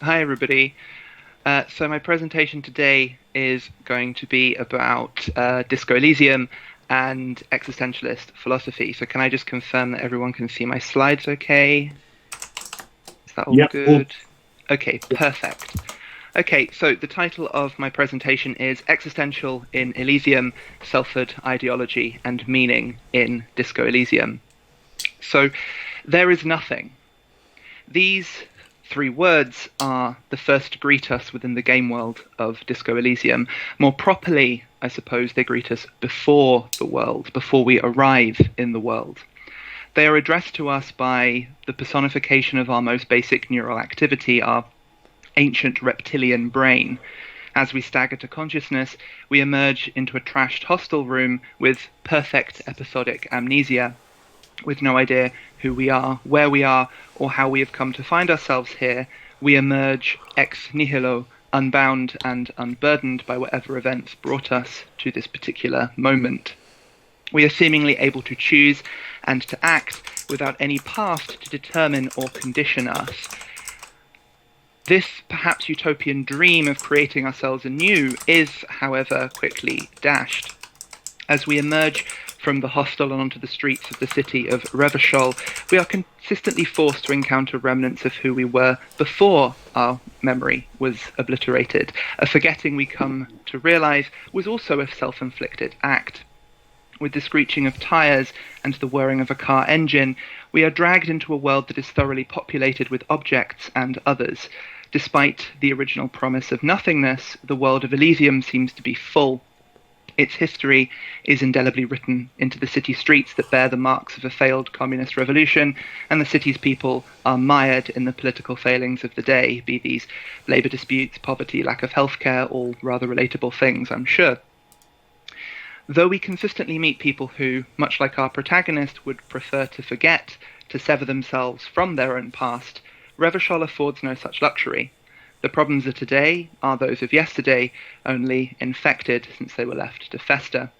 Hi, everybody. So my presentation today is going to be about Disco Elysium and existentialist philosophy. So can I just confirm that everyone can see my slides okay? Is that all Yep. good? Okay, perfect. Okay, so the title of my presentation is Existential in Elysium, Selfhood, Ideology and Meaning in Disco Elysium. So there is nothing. These three words are the first to greet us within the game world of Disco Elysium. More properly, I suppose, they greet us before the world, before we arrive in the world. They are addressed to us by the personification of our most basic neural activity, our ancient reptilian brain. As we stagger to consciousness, we emerge into a trashed hostel room with perfect episodic amnesia, with no idea who we are, where we are, or how we have come to find ourselves here. We emerge ex nihilo, unbound and unburdened by whatever events brought us to this particular moment. We are seemingly able to choose and to act without any past to determine or condition us. This perhaps utopian dream of creating ourselves anew is, however, quickly dashed. As we emerge from the hostel and onto the streets of the city of Revachol, we are consistently forced to encounter remnants of who we were before our memory was obliterated. A forgetting we come to realize was also a self-inflicted act. With the screeching of tires and the whirring of a car engine, we are dragged into a world that is thoroughly populated with objects and others. Despite the original promise of nothingness, the world of Elysium seems to be full. Its history is indelibly written into the city streets that bear the marks of a failed communist revolution, and the city's people are mired in the political failings of the day, be these labour disputes, poverty, lack of healthcare, all rather relatable things, I'm sure. Though we consistently meet people who, much like our protagonist, would prefer to forget, to sever themselves from their own past, Revachol affords no such luxury. The problems of today are those of yesterday, only infected since they were left to fester.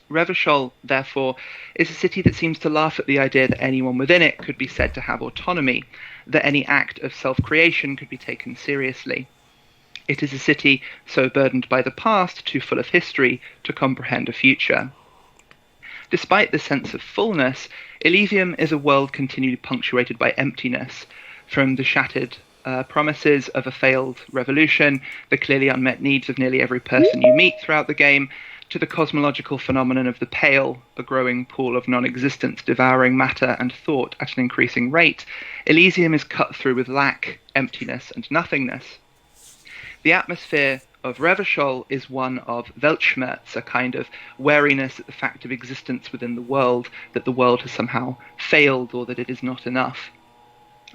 Revachol, therefore, is a city that seems to laugh at the idea that anyone within it could be said to have autonomy, that any act of self-creation could be taken seriously. It is a city so burdened by the past, too full of history, to comprehend a future. Despite the sense of fullness, Elysium is a world continually punctuated by emptiness, from the shattered promises of a failed revolution, the clearly unmet needs of nearly every person you meet throughout the game, to the cosmological phenomenon of the pale, a growing pool of non-existence devouring matter and thought at an increasing rate. Elysium is cut through with lack, emptiness, and nothingness. The atmosphere of Revachol is one of Weltschmerz, a kind of wariness at the fact of existence within the world, that the world has somehow failed or that it is not enough.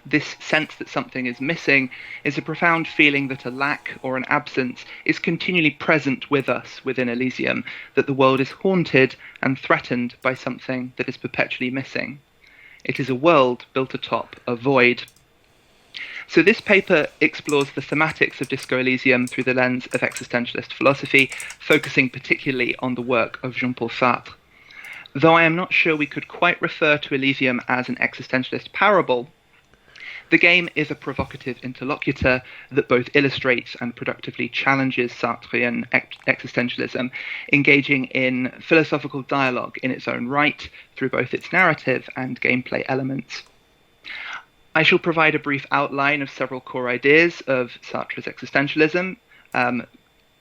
This sense that something is missing is a profound feeling that a lack or an absence is continually present with us within Elysium, that the world is haunted and threatened by something that is perpetually missing. It is a world built atop a void. So this paper explores the thematics of Disco Elysium through the lens of existentialist philosophy, focusing particularly on the work of Jean-Paul Sartre. Though I am not sure we could quite refer to Elysium as an existentialist parable, the game is a provocative interlocutor that both illustrates and productively challenges Sartrean existentialism, engaging in philosophical dialogue in its own right through both its narrative and gameplay elements. I shall provide a brief outline of several core ideas of Sartre's existentialism,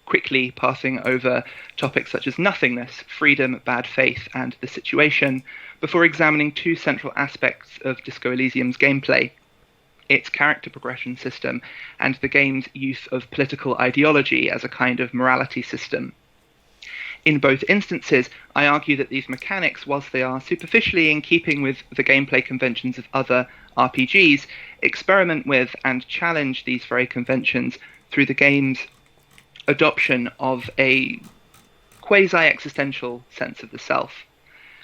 quickly passing over topics such as nothingness, freedom, bad faith, and the situation, before examining two central aspects of Disco Elysium's gameplay: its character progression system, and the game's use of political ideology as a kind of morality system. In both instances, I argue that these mechanics, whilst they are superficially in keeping with the gameplay conventions of other RPGs, experiment with and challenge these very conventions through the game's adoption of a quasi-existential sense of the self.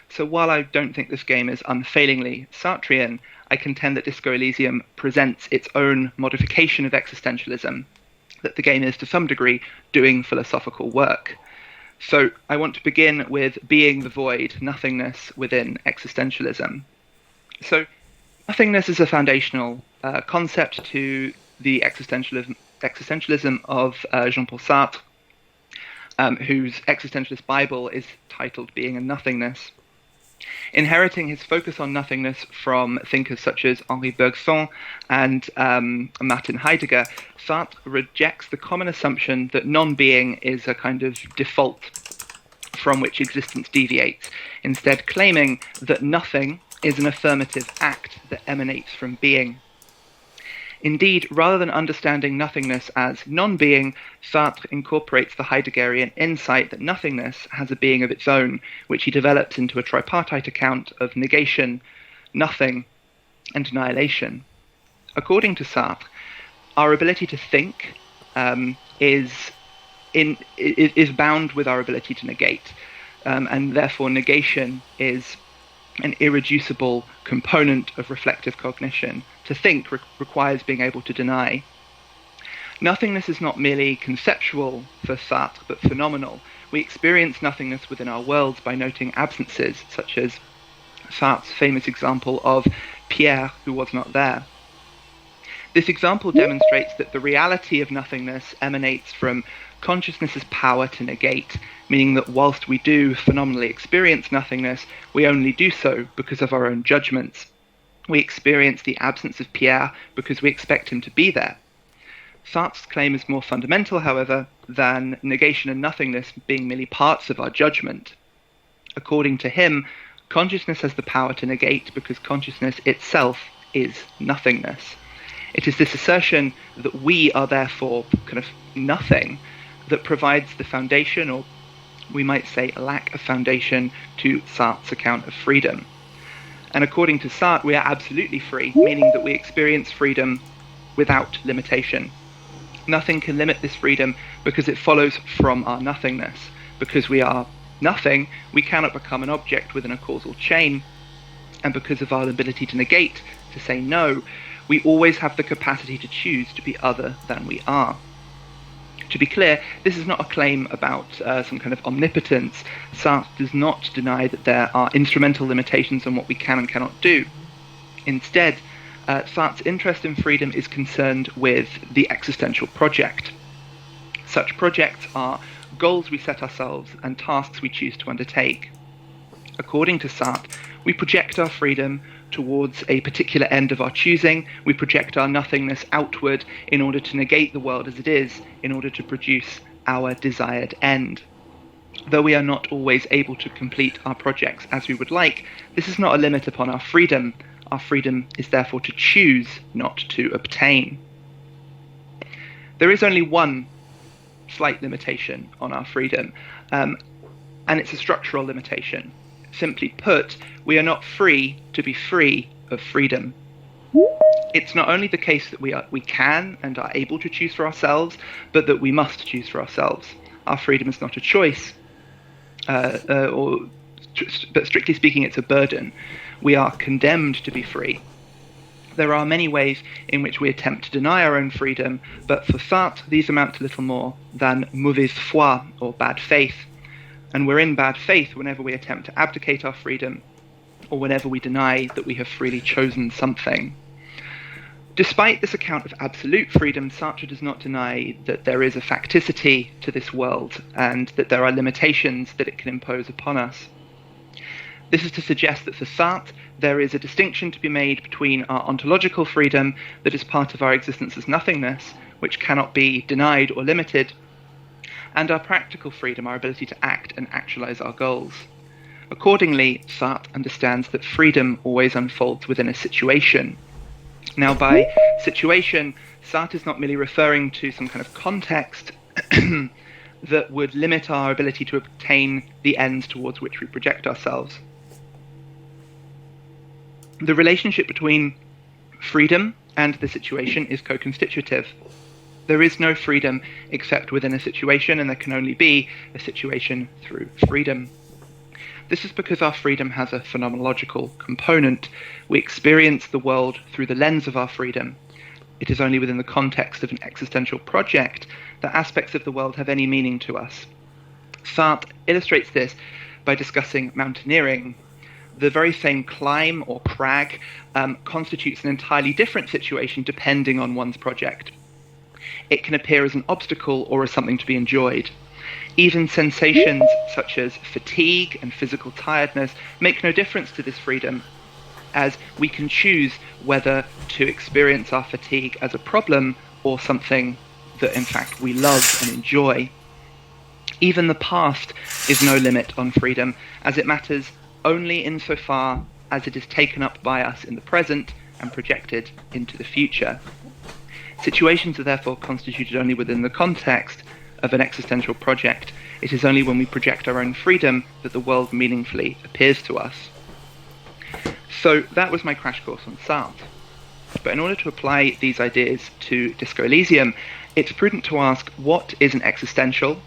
So while I don't think this game is unfailingly Sartrean, I contend that Disco Elysium presents its own modification of existentialism, that the game is to some degree doing philosophical work. So I want to begin with being the void, nothingness within existentialism. So nothingness is a foundational concept to the existentialism of Jean-Paul Sartre, whose existentialist Bible is titled Being and Nothingness. Inheriting his focus on nothingness from thinkers such as Henri Bergson and Martin Heidegger, Sartre rejects the common assumption that non-being is a kind of default from which existence deviates, instead claiming that nothing is an affirmative act that emanates from being. Indeed, rather than understanding nothingness as non-being, Sartre incorporates the Heideggerian insight that nothingness has a being of its own, which he develops into a tripartite account of negation, nothing, and annihilation. According to Sartre, our ability to think is bound with our ability to negate, and therefore negation is an irreducible component of reflective cognition. To think requires being able to deny. Nothingness is not merely conceptual for Sartre, but phenomenal. We experience nothingness within our worlds by noting absences, such as Sartre's famous example of Pierre, who was not there. This example demonstrates that the reality of nothingness emanates from consciousness's power to negate, meaning that whilst we do phenomenally experience nothingness, we only do so because of our own judgments. We experience the absence of Pierre because we expect him to be there. Sartre's claim is more fundamental, however, than negation and nothingness being merely parts of our judgment. According to him, consciousness has the power to negate because consciousness itself is nothingness. It is this assertion that we are therefore kind of nothing that provides the foundation, or we might say a lack of foundation, to Sartre's account of freedom. And according to Sartre, we are absolutely free, meaning that we experience freedom without limitation. Nothing can limit this freedom because it follows from our nothingness. Because we are nothing, we cannot become an object within a causal chain. And because of our ability to negate, to say no, we always have the capacity to choose to be other than we are. To be clear, this is not a claim about some kind of omnipotence. Sartre does not deny that there are instrumental limitations on what we can and cannot do. Instead, Sartre's interest in freedom is concerned with the existential project. Such projects are goals we set ourselves and tasks we choose to undertake. According to Sartre, we project our freedom towards a particular end of our choosing. We project our nothingness outward in order to negate the world as it is, in order to produce our desired end. Though we are not always able to complete our projects as we would like, this is not a limit upon our freedom. Our freedom is therefore to choose, not to obtain. There is only one slight limitation on our freedom, and it's a structural limitation. Simply put, we are not free to be free of freedom. It's not only the case that we can and are able to choose for ourselves, but that we must choose for ourselves. Our freedom is not a choice, but strictly speaking, it's a burden. We are condemned to be free. There are many ways in which we attempt to deny our own freedom, but for Sartre, these amount to little more than mauvaise foi, or bad faith. And we're in bad faith whenever we attempt to abdicate our freedom, or whenever we deny that we have freely chosen something. Despite this account of absolute freedom, Sartre does not deny that there is a facticity to this world, and that there are limitations that it can impose upon us. This is to suggest that for Sartre, there is a distinction to be made between our ontological freedom that is part of our existence as nothingness, which cannot be denied or limited, and our practical freedom, our ability to act and actualize our goals. Accordingly, Sartre understands that freedom always unfolds within a situation. Now, by situation, Sartre is not merely referring to some kind of context that would limit our ability to obtain the ends towards which we project ourselves. The relationship between freedom and the situation is co-constitutive. There is no freedom except within a situation, and there can only be a situation through freedom. This is because our freedom has a phenomenological component. We experience the world through the lens of our freedom. It is only within the context of an existential project that aspects of the world have any meaning to us. Sartre illustrates this by discussing mountaineering. the very same climb or crag constitutes an entirely different situation depending on one's project. It can appear as an obstacle or as something to be enjoyed. Even sensations such as fatigue and physical tiredness make no difference to this freedom, as we can choose whether to experience our fatigue as a problem or something that in fact we love and enjoy. Even the past is no limit on freedom, as it matters only insofar as it is taken up by us in the present and projected into the future. Situations are therefore constituted only within the context of an existential project. It is only when we project our own freedom that the world meaningfully appears to us. So that was my crash course on Sartre. But in order to apply these ideas to Disco Elysium, it's prudent to ask, what is an existential,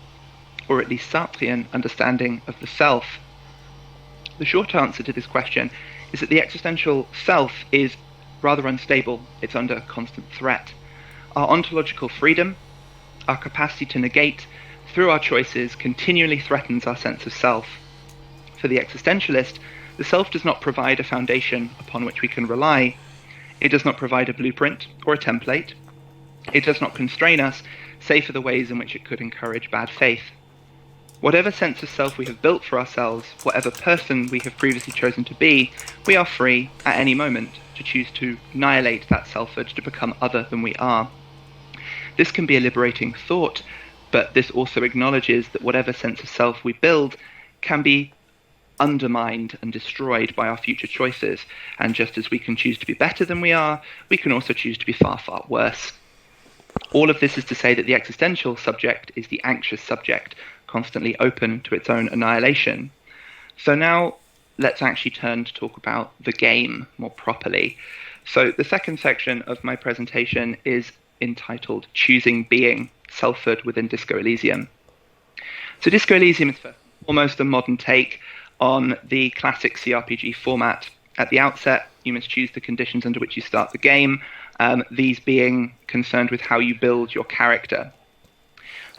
or at least Sartrean, understanding of the self? The short answer to this question is that the existential self is rather unstable. It's under constant threat. Our ontological freedom, our capacity to negate through our choices, continually threatens our sense of self. For the existentialist, the self does not provide a foundation upon which we can rely. It does not provide a blueprint or a template. It does not constrain us, save for the ways in which it could encourage bad faith. Whatever sense of self we have built for ourselves, whatever person we have previously chosen to be, we are free at any moment to choose to annihilate that selfhood, to become other than we are. This can be a liberating thought, but this also acknowledges that whatever sense of self we build can be undermined and destroyed by our future choices. And just as we can choose to be better than we are, we can also choose to be far, far worse. All of this is to say that the existential subject is the anxious subject, constantly open to its own annihilation. So now let's actually turn to talk about the game more properly. So the second section of my presentation is entitled Choosing Being, Selfhood within Disco Elysium. So Disco Elysium is almost a modern take on the classic CRPG format. At the outset, you must choose the conditions under which you start the game, these being concerned with how you build your character.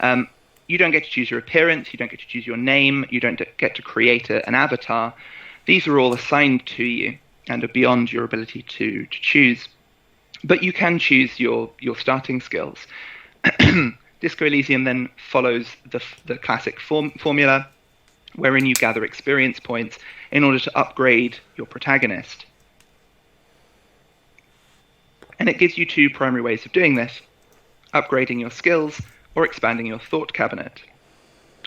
You don't get to choose your appearance, you don't get to choose your name, you don't get to create an avatar. These are all assigned to you and are beyond your ability to choose. But you can choose your starting skills. Disco Elysium then follows the classic formula, wherein you gather experience points in order to upgrade your protagonist. And it gives you two primary ways of doing this: upgrading your skills or expanding your thought cabinet.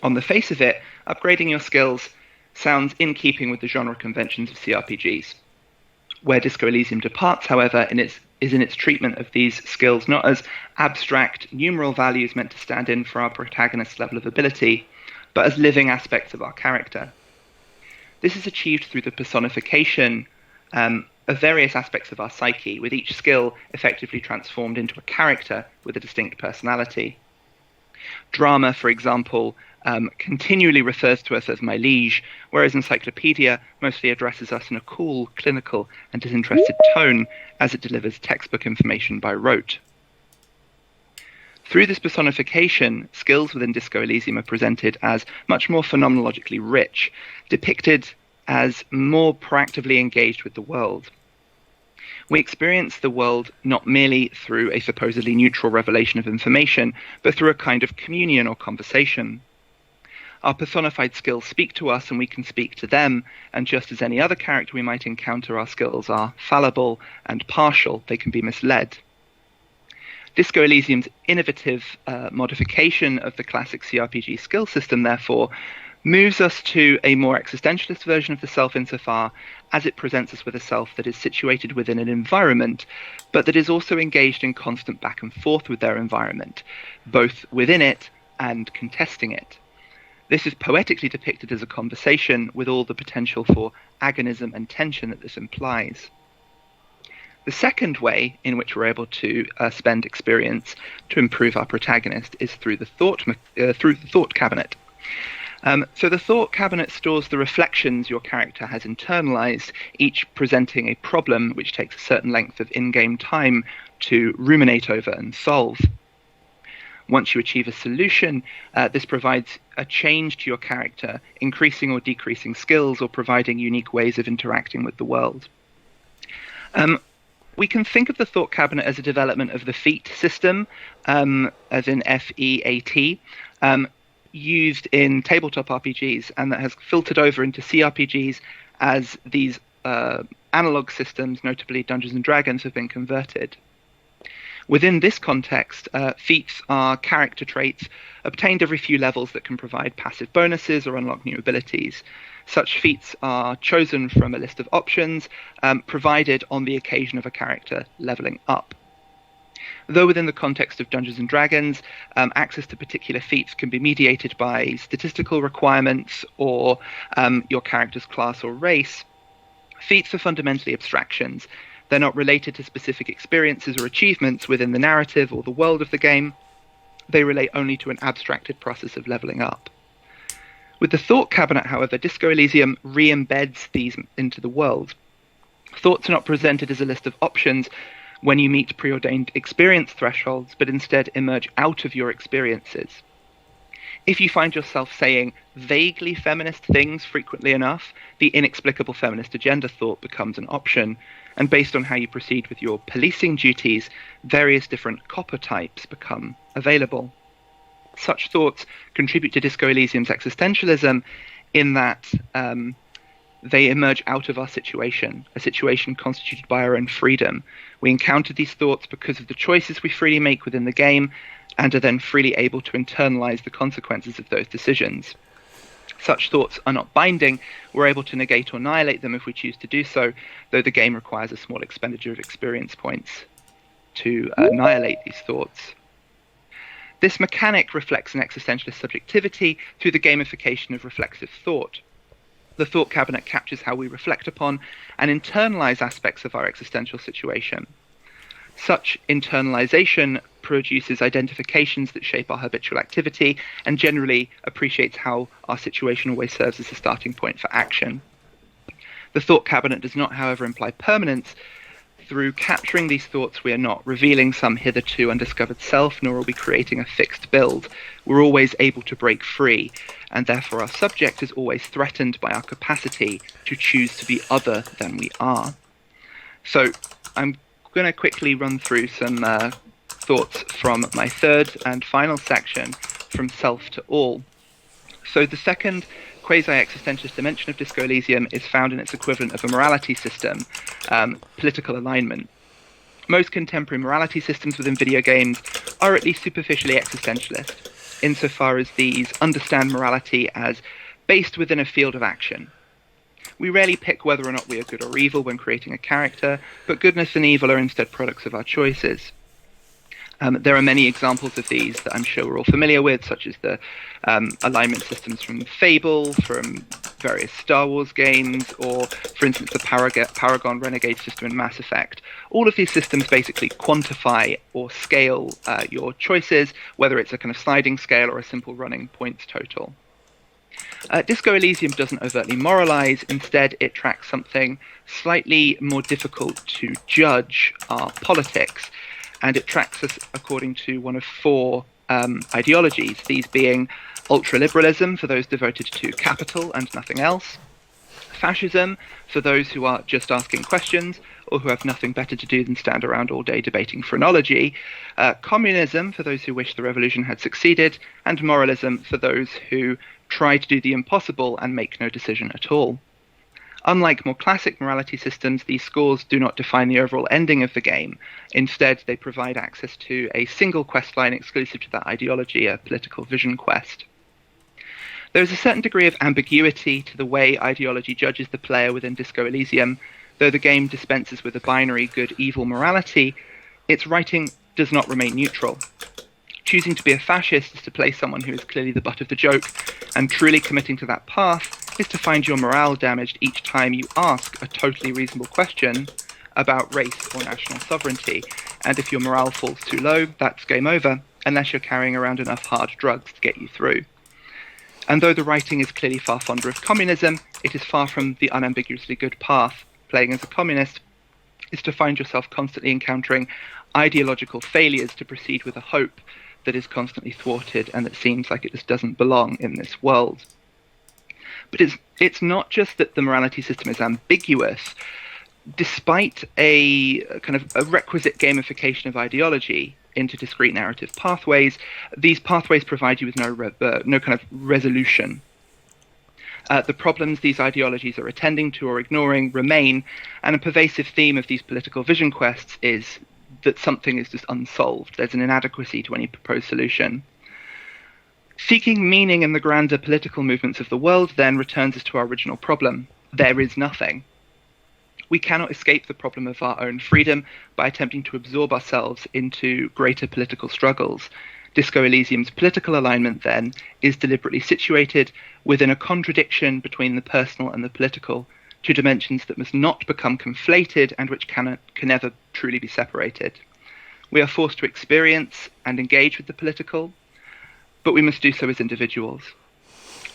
On the face of it, upgrading your skills sounds in keeping with the genre conventions of CRPGs. Where Disco Elysium departs, however, is in its treatment of these skills not as abstract numeral values meant to stand in for our protagonist's level of ability, but as living aspects of our character. This is achieved through the personification of various aspects of our psyche, with each skill effectively transformed into a character with a distinct personality. Drama, for example, continually refers to us as my liege, whereas encyclopedia mostly addresses us in a cool, clinical, and disinterested tone as it delivers textbook information by rote. Through this personification, skills within Disco Elysium are presented as much more phenomenologically rich, depicted as more proactively engaged with the world. We experience the world not merely through a supposedly neutral revelation of information, but through a kind of communion or conversation. Our personified skills speak to us and we can speak to them, and just as any other character we might encounter, our skills are fallible and partial. They can be misled. Disco Elysium's innovative modification of the classic CRPG skill system, therefore, moves us to a more existentialist version of the self insofar as it presents us with a self that is situated within an environment, but that is also engaged in constant back and forth with their environment, both within it and contesting it. This is poetically depicted as a conversation with all the potential for agonism and tension that this implies. The second way in which we're able to spend experience to improve our protagonist is through the thought cabinet. So the thought cabinet stores the reflections your character has internalized, each presenting a problem which takes a certain length of in-game time to ruminate over and solve. Once you achieve a solution, this provides a change to your character, increasing or decreasing skills or providing unique ways of interacting with the world. We can think of the thought cabinet as a development of the FEAT system, as in FEAT, used in tabletop RPGs, and that has filtered over into CRPGs as these analog systems, notably Dungeons and Dragons, have been converted. Within this context, feats are character traits obtained every few levels that can provide passive bonuses or unlock new abilities. Such feats are chosen from a list of options, provided on the occasion of a character leveling up. Though within the context of Dungeons and Dragons, access to particular feats can be mediated by statistical requirements or your character's class or race, feats are fundamentally abstractions. They're not related to specific experiences or achievements within the narrative or the world of the game. They relate only to an abstracted process of leveling up. With the Thought Cabinet, however, Disco Elysium re-embeds these into the world. Thoughts are not presented as a list of options when you meet preordained experience thresholds, but instead emerge out of your experiences. If you find yourself saying vaguely feminist things frequently enough, the inexplicable feminist agenda thought becomes an option, and based on how you proceed with your policing duties, various different copper types become available. Such thoughts contribute to Disco Elysium's existentialism in that they emerge out of our situation, a situation constituted by our own freedom. We encounter these thoughts because of the choices we freely make within the game, and are then freely able to internalize the consequences of those decisions. Such thoughts are not binding. We're able to negate or annihilate them if we choose to do so, though the game requires a small expenditure of experience points to annihilate these thoughts. This mechanic reflects an existentialist subjectivity through the gamification of reflexive thought. The Thought Cabinet captures how we reflect upon and internalize aspects of our existential situation. Such internalization produces identifications that shape our habitual activity and generally appreciates how our situation always serves as a starting point for action. The Thought Cabinet does not, however, imply permanence. Through capturing these thoughts, we are not revealing some hitherto undiscovered self, nor are we creating a fixed build. We're always able to break free, and therefore our subject is always threatened by our capacity to choose to be other than we are. So I'm going to quickly run through some thoughts from my third and final section, from self to all. So the second quasi-existentialist dimension of Disco Elysium is found in its equivalent of a morality system, political alignment. Most contemporary morality systems within video games are at least superficially existentialist, insofar as these understand morality as based within a field of action. We rarely pick whether or not we are good or evil when creating a character, but goodness and evil are instead products of our choices. There are many examples of these that I'm sure we're all familiar with, such as the alignment systems from Fable, from various Star Wars games, or, for instance, the Paragon Renegade system in Mass Effect. All of these systems basically quantify or scale your choices, whether it's a kind of sliding scale or a simple running points total. Disco Elysium doesn't overtly moralize. Instead, it tracks something slightly more difficult to judge, our politics. And it tracks us according to one of four ideologies, these being ultraliberalism for those devoted to capital and nothing else, fascism for those who are just asking questions or who have nothing better to do than stand around all day debating phrenology, communism for those who wish the revolution had succeeded, and moralism for those who try to do the impossible and make no decision at all. Unlike more classic morality systems, these scores do not define the overall ending of the game. Instead, they provide access to a single questline exclusive to that ideology, a political vision quest. There is a certain degree of ambiguity to the way ideology judges the player within Disco Elysium. Though the game dispenses with a binary good-evil morality, its writing does not remain neutral. Choosing to be a fascist is to play someone who is clearly the butt of the joke, and truly committing to that path is to find your morale damaged each time you ask a totally reasonable question about race or national sovereignty. And if your morale falls too low, that's game over, unless you're carrying around enough hard drugs to get you through. And though the writing is clearly far fonder of communism, it is far from the unambiguously good path. Playing as a communist is to find yourself constantly encountering ideological failures to proceed with a hope that is constantly thwarted and that seems like it just doesn't belong in this world. But it's not just that the morality system is ambiguous. Despite a kind of a requisite gamification of ideology into discrete narrative pathways, these pathways provide you with no kind of resolution. The problems these ideologies are attending to or ignoring remain, and a pervasive theme of these political vision quests is that something is just unsolved. There's an inadequacy to any proposed solution. Seeking meaning in the grander political movements of the world then returns us to our original problem. There is nothing. We cannot escape the problem of our own freedom by attempting to absorb ourselves into greater political struggles. Disco Elysium's political alignment, then, is deliberately situated within a contradiction between the personal and the political, two dimensions that must not become conflated and which can never truly be separated. We are forced to experience and engage with the political, but we must do so as individuals.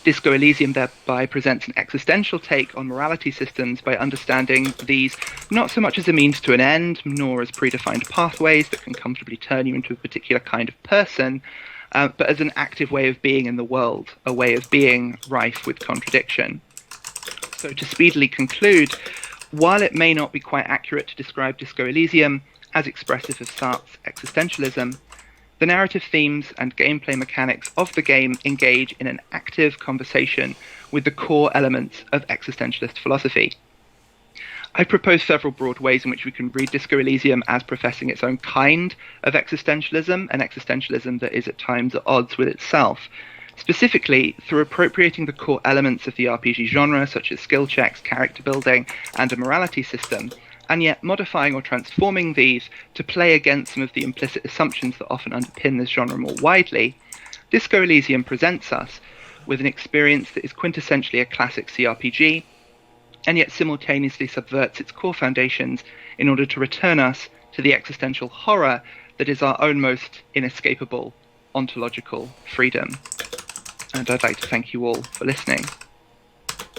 Disco Elysium thereby presents an existential take on morality systems by understanding these not so much as a means to an end, nor as predefined pathways that can comfortably turn you into a particular kind of person, but as an active way of being in the world, a way of being rife with contradiction. So to speedily conclude, while it may not be quite accurate to describe Disco Elysium as expressive of Sartre's existentialism, the narrative themes and gameplay mechanics of the game engage in an active conversation with the core elements of existentialist philosophy. I propose several broad ways in which we can read Disco Elysium as professing its own kind of existentialism, an existentialism that is at times at odds with itself, specifically through appropriating the core elements of the RPG genre, such as skill checks, character building, and a morality system, and yet modifying or transforming these to play against some of the implicit assumptions that often underpin this genre more widely. Disco Elysium presents us with an experience that is quintessentially a classic CRPG, and yet simultaneously subverts its core foundations in order to return us to the existential horror that is our own most inescapable ontological freedom. And I'd like to thank you all for listening.